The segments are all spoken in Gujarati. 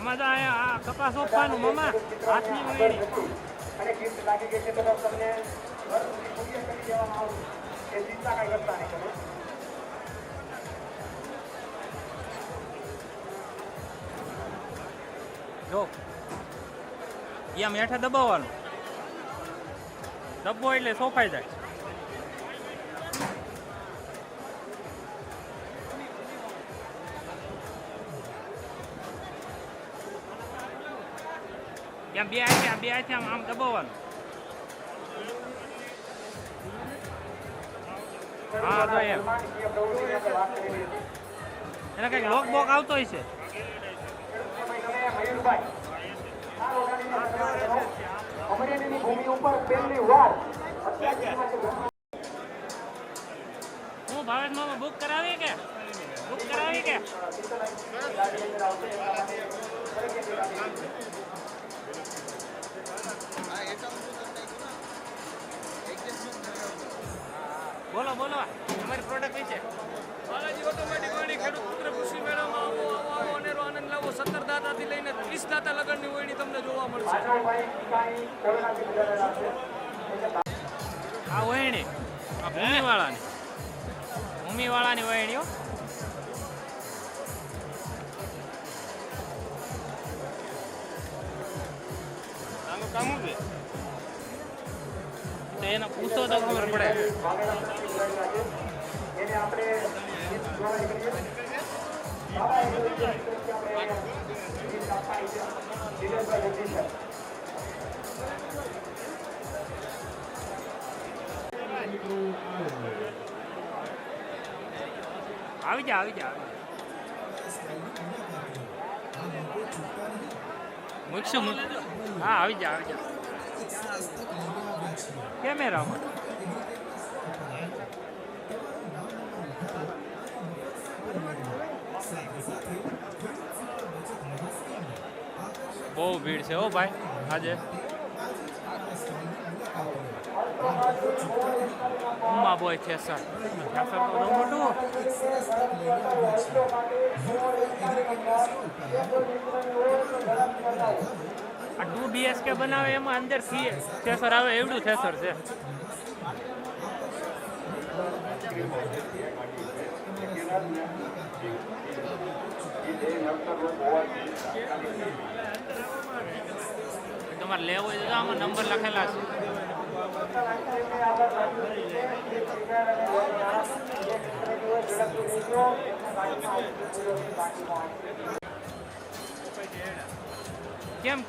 મામા તો આ કપાસ ઓપવાનું મામા હાથની વેણી અને ગિફ્ટ લાગી ગઈ છે તો તમને ઘર સુધી કુરિયર કરી દેવામાં આવશે એ ચિંતા કઈ કરતા નહીં તમે જો એમ હેઠા દબાવવાનું દબો એટલે સોફાઈ જાય એમ બે હાથે આમ દબાવવાનું હા તો એમ એને કઈક લોક બોક આવતો હોય છે ભૂમિ ઉપર પહેલી વાર હું ભાવેશ મામા બુક કરાવી કે બોલો તમારી પ્રોડક્ટ વિશે બાલાજી ઓટોમેટિક વણી ખેડૂત પુત્ર કૃષિ મેળામાં આવો અનેરો આનંદ લાવો 17 દાતાથી લઈને 30 દાતા લગનની વણી તમને જોવા મળશે આ વહેણી આ ભૂમિવાળાની વહેણીઓ તો એને પૂછો તો ખબર પડે એને આપણે આવી જા મૂકશું હા આવી જા કેમેરામાં બહુ ભીડ છે હો ભાઈ આજે ઉમા બોય છે સર તો બહુ મોટું આ 2 BHK બનાવે એમાં અંદર થેસર આવે એવડું થેસર છે તમારે લેવો હોય તો આમાં નંબર લખેલા છે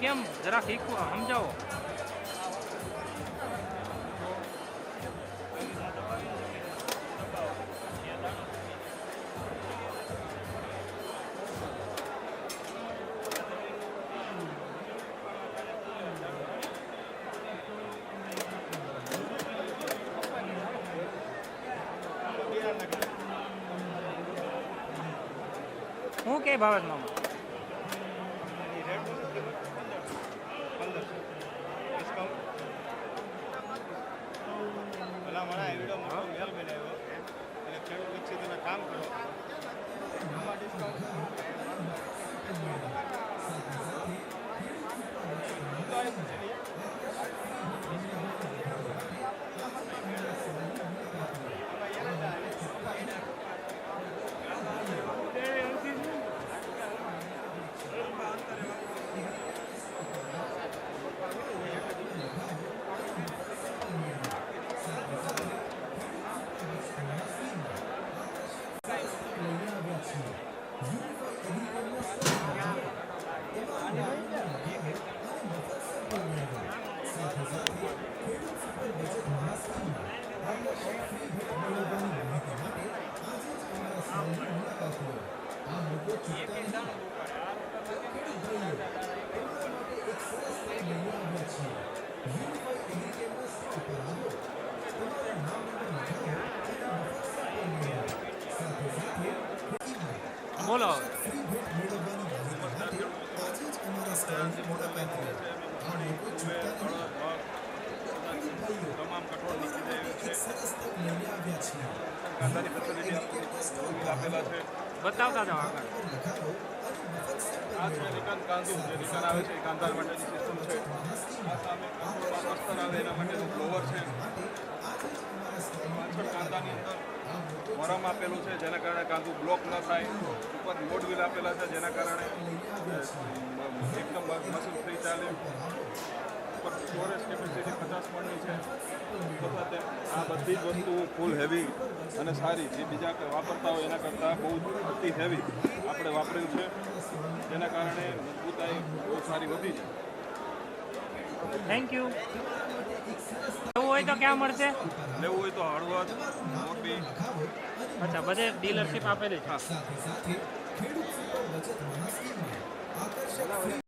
કેમ જરા શીખવો સમજાવો હું કે ભાવેશ મામા બોલો બતાવતા જાઓ આગળ આ છે નિકાન કાંદુ જે નિકાન આવે છે એ કાંદા માટેની સિસ્ટમ છે. આ સામે કંટ્રોલમાં અસ્તર આવે એના માટેનું બ્લોવર છે. પાછળ કાંદાની અંદર મરમ આપેલું છે જેના કારણે કાંદું બ્લોક ન થાય. ઉપર લોડ વ્હીલ આપેલા છે જેના કારણે એકદમ મશીન ફ્રી ચાલે. ઉપર સ્ટોરેજ કેપેસિટી 50 મણની છે. તથા તે આ બધી જ વસ્તુઓ ફૂલ હેવી અને સારી જે બીજા વાપરતા હોય એના કરતાં બહુ અતિ હેવી આપણે વાપર્યું છે જેના કારણે મજબૂતાઈ બહુ સારી વધી છે. Thank you. એવું હોય તો ક્યાં મળશે? લેવું હોય તો હળવદ, મોરબી. અચ્છા, બધે ડીલરશીપ આપેલી છે. હા.